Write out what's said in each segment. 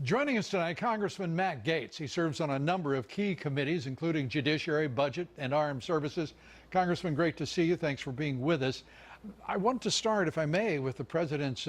Joining us tonight, Congressman Matt Gaetz. He serves on a number of key committees, including Judiciary, Budget, and Armed Services. Congressman, great to see you. Thanks for being with us. I want to start, if I may, with the president's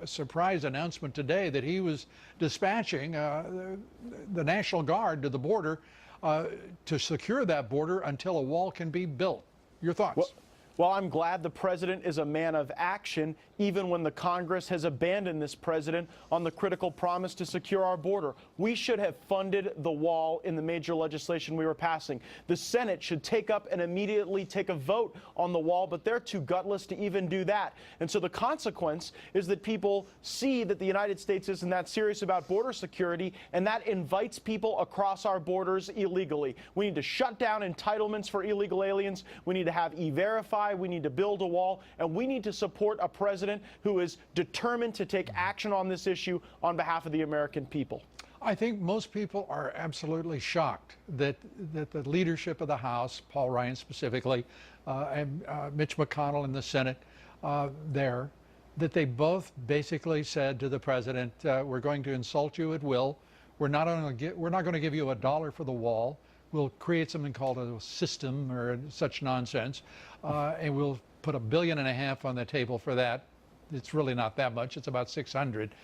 surprise announcement today that he was dispatching the National Guard to the border to secure that border until a wall can be built. Your thoughts? Well, I'm glad the president is a man of action, even when the Congress has abandoned this president on the critical promise to secure our border. We should have funded the wall in the major legislation we were passing. The Senate should take up and immediately take a vote on the wall, but they're too gutless to even do that. And so the consequence is that people see that the United States isn't that serious about border security, and that invites people across our borders illegally. We need to shut down entitlements for illegal aliens. We need to have E-Verify. We need to build a wall, and we need to support a president who is determined to take action on this issue on behalf of the American people. I think most people are absolutely shocked that the leadership of the House, Paul Ryan specifically, and Mitch McConnell in the Senate that they both basically said to the president, we're going to insult you at will. We're not going to give you $1 for the wall. We'll create something called a system or such nonsense, and we'll put $1.5 billion on the table for that. It's really not that much. It's about 600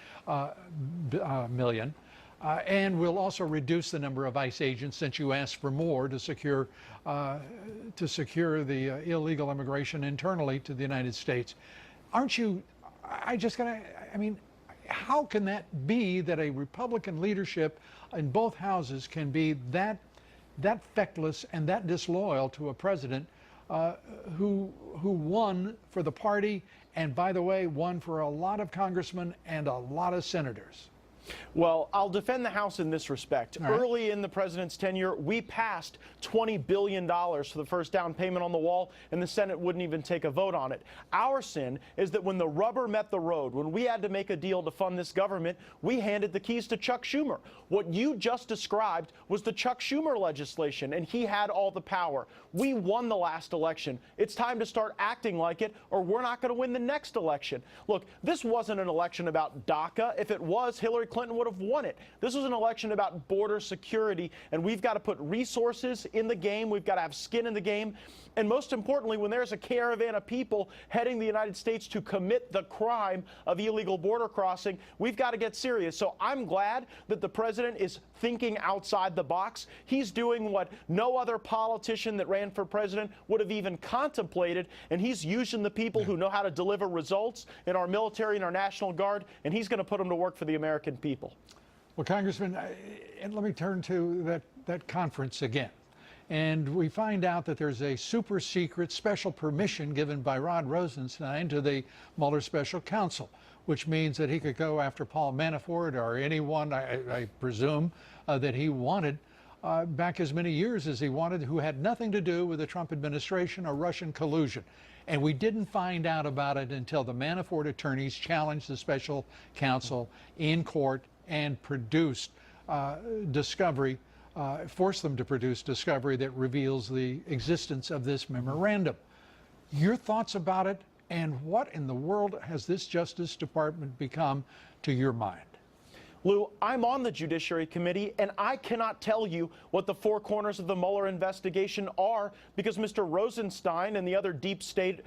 million. And we'll also reduce the number of ICE agents, since you asked for more to secure the illegal immigration internally to the United States. Aren't you? I mean, how can that be that a Republican leadership in both houses can be that feckless and that disloyal to a president who won for the party, and by the way, won for a lot of congressmen and a lot of senators? Well, I'll defend the House in this respect. All right. Early in the president's tenure, we passed $20 billion for the first down payment on the wall, and the Senate wouldn't even take a vote on it. Our sin is that when the rubber met the road, when we had to make a deal to fund this government, we handed the keys to Chuck Schumer. What you just described was the Chuck Schumer legislation, and he had all the power. We won the last election. It's time to start acting like it, or we're not going to win the next election. Look, this wasn't an election about DACA. If it was, Hillary Clinton would have won it. This was an election about border security, and we've got to put resources in the game. We've got to have skin in the game. And most importantly, when there's a caravan of people heading the United States to commit the crime of illegal border crossing, we've got to get serious. So I'm glad that the president is thinking outside the box. He's doing what no other politician that ran for president would have even contemplated, and he's using the people who know how to deliver results in our military and our National Guard, and he's going to put them to work for the American people. Well, Congressman, and let me turn to that conference again. And we find out that there's a super secret special permission given by Rod Rosenstein to the Mueller special counsel, which means that he could go after Paul Manafort or anyone, I presume, that he wanted back as many years as he wanted, who had nothing to do with the Trump administration or Russian collusion. And we didn't find out about it until the Manafort attorneys challenged the special counsel in court and produced discovery, forced them to produce discovery that reveals the existence of this memorandum. Your thoughts about it, and what in the world has this Justice Department become to your mind? Lou, I'm on the Judiciary Committee, and I cannot tell you what the four corners of the Mueller investigation are, because Mr. Rosenstein and the other deep state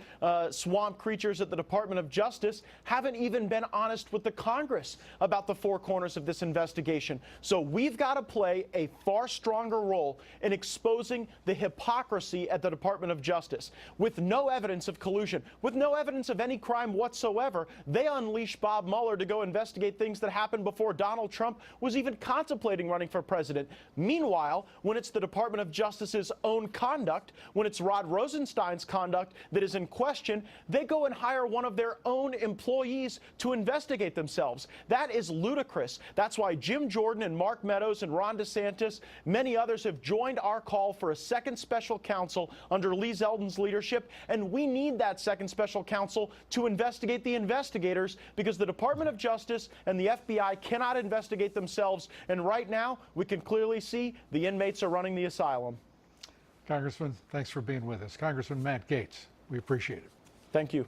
swamp creatures at the Department of Justice haven't even been honest with the Congress about the four corners of this investigation. So we've got to play a far stronger role in exposing the hypocrisy at the Department of Justice. With no evidence of collusion, with no evidence of any crime whatsoever, they unleash Bob Mueller to go investigate things that happened before Donald Trump was even contemplating running for president. Meanwhile, when it's the Department of Justice's own conduct, when it's Rod Rosenstein's conduct that is in question, they go and hire one of their own employees to investigate themselves. That is ludicrous. That's why Jim Jordan and Mark Meadows and Ron DeSantis, many others, have joined our call for a second special counsel under Lee Zeldin's leadership, and we need that second special counsel to investigate the investigators, because the Department of Justice and the FBI cannot investigate themselves, and right now we can clearly see the inmates are running the asylum. Congressman, thanks for being with us. Congressman Matt Gaetz, we appreciate it. Thank you.